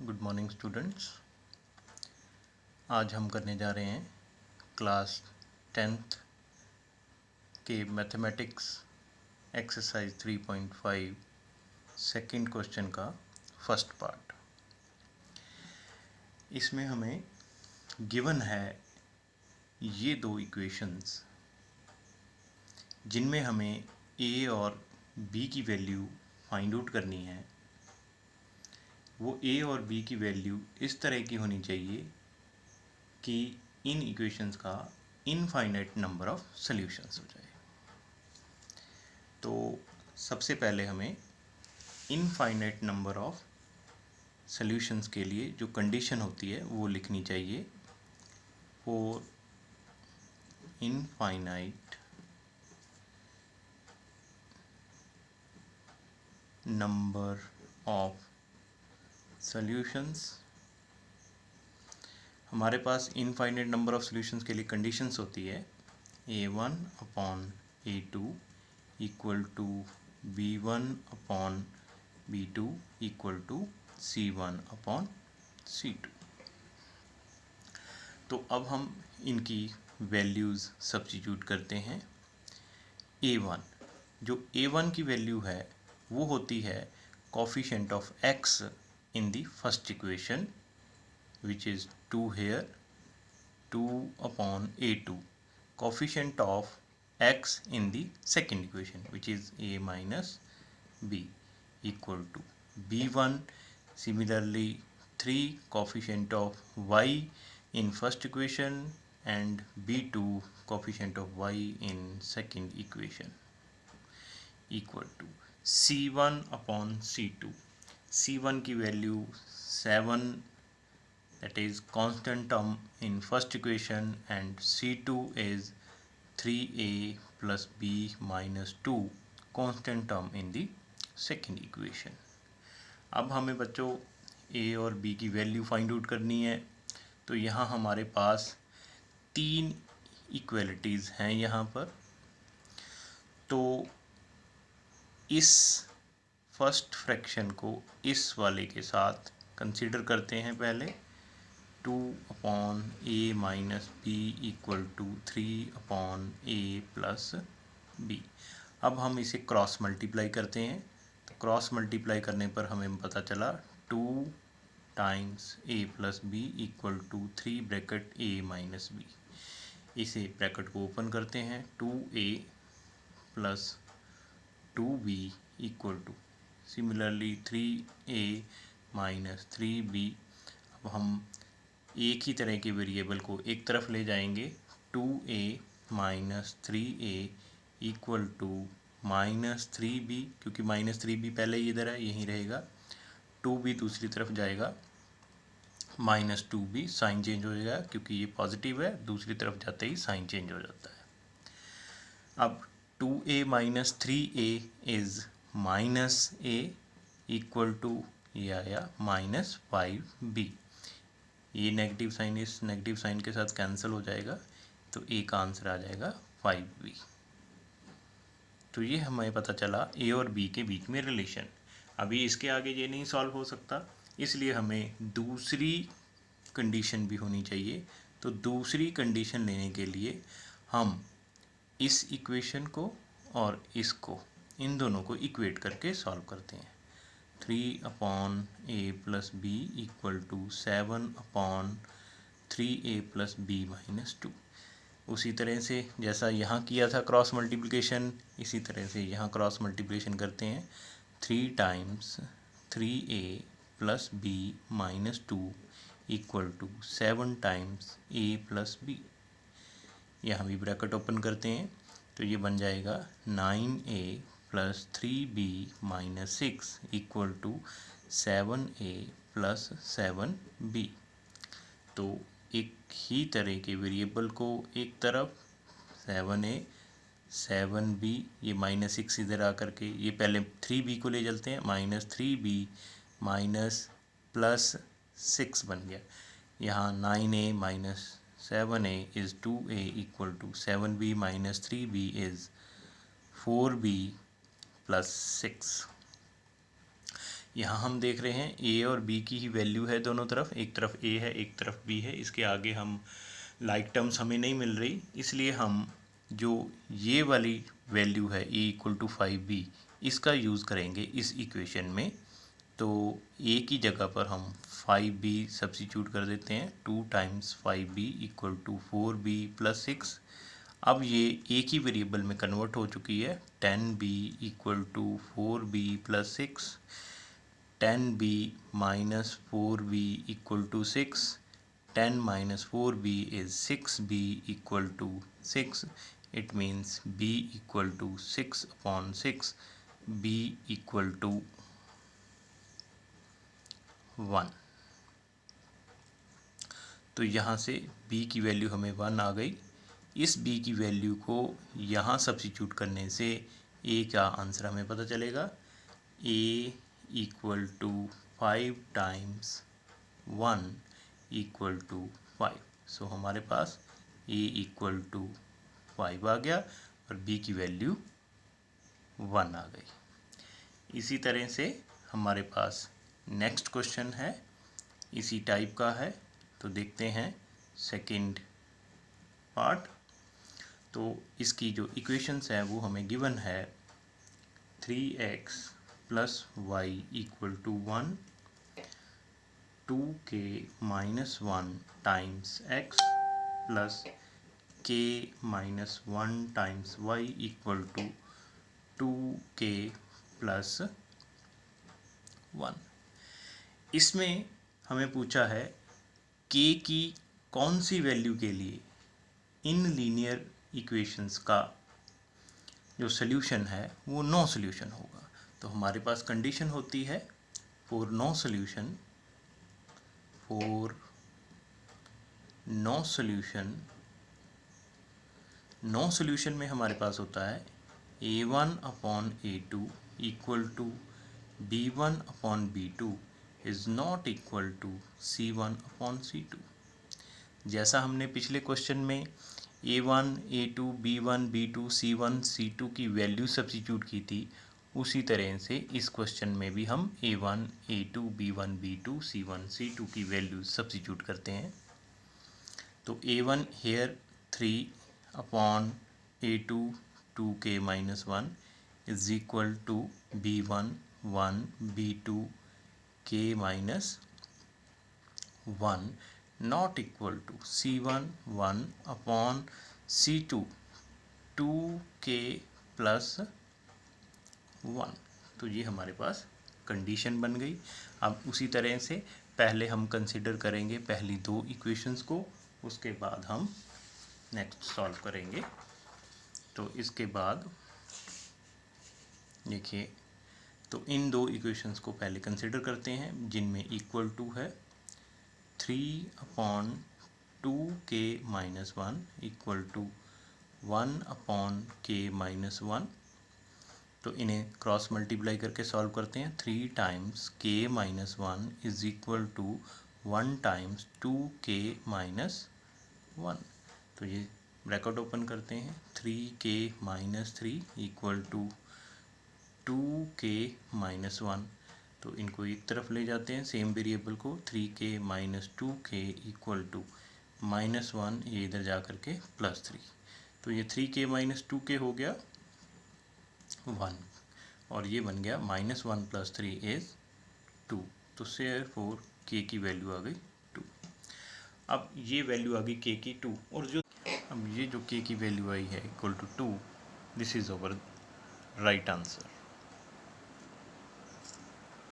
Good morning students. आज हम करने जा रहे हैं क्लास 10th के मैथमेटिक्स एक्सरसाइज 3.5 सेकंड क्वेश्चन का फर्स्ट पार्ट। इसमें हमें गिवन है ये दो इक्वेशंस जिनमें हमें a और b की वैल्यू फाइंड आउट करनी है। वो a और b की वैल्यू इस तरह की होनी चाहिए कि इन इक्वेशंस का इनफाइनाइट नंबर ऑफ सॉल्यूशंस हो जाए। तो सबसे पहले हमें इनफाइनाइट नंबर ऑफ सॉल्यूशंस के लिए जो कंडीशन होती है वो लिखनी चाहिए। For infinite number of solutions, हमारे पास इनफाइनाइट नंबर ऑफ सॉल्यूशंस के लिए कंडीशंस होती है a1 upon a2 equal to b1 upon b2 equal to c1 upon c2। तो अब हम इनकी वैल्यूज़ सब्स्टिट्यूट करते हैं। a1, जो a1 की वैल्यू है वो होती है coefficient of x in the first equation which is 2 here, 2 upon a2, coefficient of x in the second equation which is a minus b equal to b1, similarly 3 coefficient of y in first equation and b2 coefficient of y in second equation equal to c1 upon c2। c1 की value 7, that is constant term in first equation, and c2 is 3a plus b minus 2 constant term in the second equation। अब हमें बच्चों a और b की value find out करनी है। तो यहाँ हमारे पास तीन इक्वलिटीज़ हैं यहाँ पर। तो इस फर्स्ट फ्रैक्शन को इस वाले के साथ कंसीडर करते हैं पहले। 2 upon a minus b equal to 3 upon a plus b. अब हम इसे क्रॉस मल्टीप्लाई करते हैं। तो क्रॉस मल्टीप्लाई करने पर हमें पता चला 2 times a plus b equal to 3 bracket a minus b. इसे ब्रैकेट को ओपन करते हैं। 2a plus 2b equal to similarly 3a minus 3b। अब हम एक ही तरह के वेरिएबल को एक तरफ ले जाएंगे। 2a minus 3a equal to minus 3b, क्योंकि माइनस 3b पहले ही इधर है यहीं रहेगा। 2b दूसरी तरफ जाएगा, माइनस 2b साइन चेंज हो जाएगा क्योंकि ये पॉजिटिव है, दूसरी तरफ जाते ही साइन चेंज हो जाता है। अब 2a minus 3a is minus a equal to या माइनस 5b। ये नेगेटिव साइन इस नेगेटिव साइन के साथ कैंसिल हो जाएगा, तो ए का आंसर आ जाएगा 5b। तो ये हमें पता चला ए और बी के बीच में रिलेशन। अभी इसके आगे ये नहीं सॉल्व हो सकता, इसलिए हमें दूसरी कंडीशन भी होनी चाहिए। तो दूसरी कंडीशन लेने के लिए हम इस इक्वेशन को और इसको, इन दोनों को इक्वेट करके सॉल्व करते हैं। 3 upon a plus b equal to 7 upon 3a plus b minus 2। उसी तरह से जैसा यहाँ किया था क्रॉस मल्टीप्लिकेशन, इसी तरह से यहाँ क्रॉस मल्टीप्लिकेशन करते हैं। 3 times 3a plus b minus 2 equal to 7 times a plus b. यहाँ भी ब्रैकेट ओपन करते हैं, तो ये बन जाएगा 9a plus 3b minus 6 equal to 7a plus 7b। तो एक ही तरह के वेरिएबल को एक तरफ 7a 7b, ये माइनस 6 इधर आकर के ये पहले 3b को ले चलते हैं, माइनस 3b माइनस प्लस 6 बन गया। यहाँ 9a minus 7a is 2a equal to 7b minus 3b is 4b plus 6। यहाँ हम देख रहे हैं ए और बी की ही वैल्यू है दोनों तरफ, एक तरफ ए है एक तरफ बी है। इसके आगे हम लाइक टर्म्स हमें नहीं मिल रही, इसलिए हम जो ये वाली वैल्यू है ए इक्वल टू 5b इसका यूज़ करेंगे इस इक्वेशन में। तो ए की जगह पर हम 5b सब्स्टिट्यूट कर देते हैं। 2 times 5b equal to 4b plus 6। अब ये एक ही वेरिएबल में कन्वर्ट हो चुकी है। 10b equal to 4b plus 6, 10b minus 4b equal to 6, 10 minus 4b is 6b equal to 6. It means b equal to 6 upon 6, b equal to 1. तो यहाँ से b की वैल्यू हमें 1 आ गई। इस b की वैल्यू को यहाँ सब्स्टिट्यूट करने से a का आंसर हमें पता चलेगा। a equal to 5 times 1 equal to 5। So हमारे पास a इक्वल टू 5 आ गया और b की वैल्यू 1 आ गई। इसी तरह से हमारे पास नेक्स्ट क्वेश्चन है, इसी टाइप का है। तो देखते हैं सेकंड पार्ट। तो इसकी जो इक्वेशंस है वो हमें गिवन है 3x plus y equal to 1, 2k minus 1 times x plus k minus 1 times y equal to 2k plus 1। इसमें हमें पूछा है k की कौन सी वैल्यू के लिए इन लीनियर इक्वेशंस का जो सॉल्यूशन है वो नो सॉल्यूशन होगा। तो हमारे पास कंडीशन होती है for no solution, no solution में हमारे पास होता है a1 upon a2 equal to b1 upon b2 is not equal to c1 upon c2। जैसा हमने पिछले क्वेश्चन में a1, a2, b1, b2, c1, c2 की वैल्यू सब्स्टिट्यूट की थी, उसी तरह से इस क्वेश्चन में भी हम a1, a2, b1, b2, c1, c2 की वैल्यू सब्स्टिट्यूट करते हैं। तो a1 here 3 upon a2 2k minus 1 is equal to b1 1 b2 k minus 1 not equal to c1 1 upon c2 2k plus 1। तो ये हमारे पास कंडीशन बन गई। अब उसी तरह से पहले हम कंसिडर करेंगे पहली दो इक्वेशंस को, उसके बाद हम नेक्स्ट सॉल्व करेंगे। तो इसके बाद देखिए, तो इन दो इक्वेशंस को पहले कंसिडर करते हैं जिनमें इक्वल टू है 3 upon 2k minus 1 equal to 1 upon k minus 1। तो इन्हें क्रॉस मल्टीप्लाई करके सॉल्व करते हैं। 3 times k minus 1 is equal to 1 times 2k minus 1। तो ये ब्रैकेट ओपन करते हैं। 3k minus 3 equal to 2k minus 1। तो इनको एक तरफ ले जाते हैं सेम वेरिएबल को। 3k minus 2k equal to minus 1, ये इधर जा करके प्लस 3। तो ये 3k माइनस 2k हो गया 1 और ये बन गया माइनस 1 प्लस 3 इज़ 2। तो therefore k की वैल्यू आ गई 2। अब ये वैल्यू आ गई k की 2 और जो अब ये जो k की वैल्यू आई है equal to 2, this is our right answer.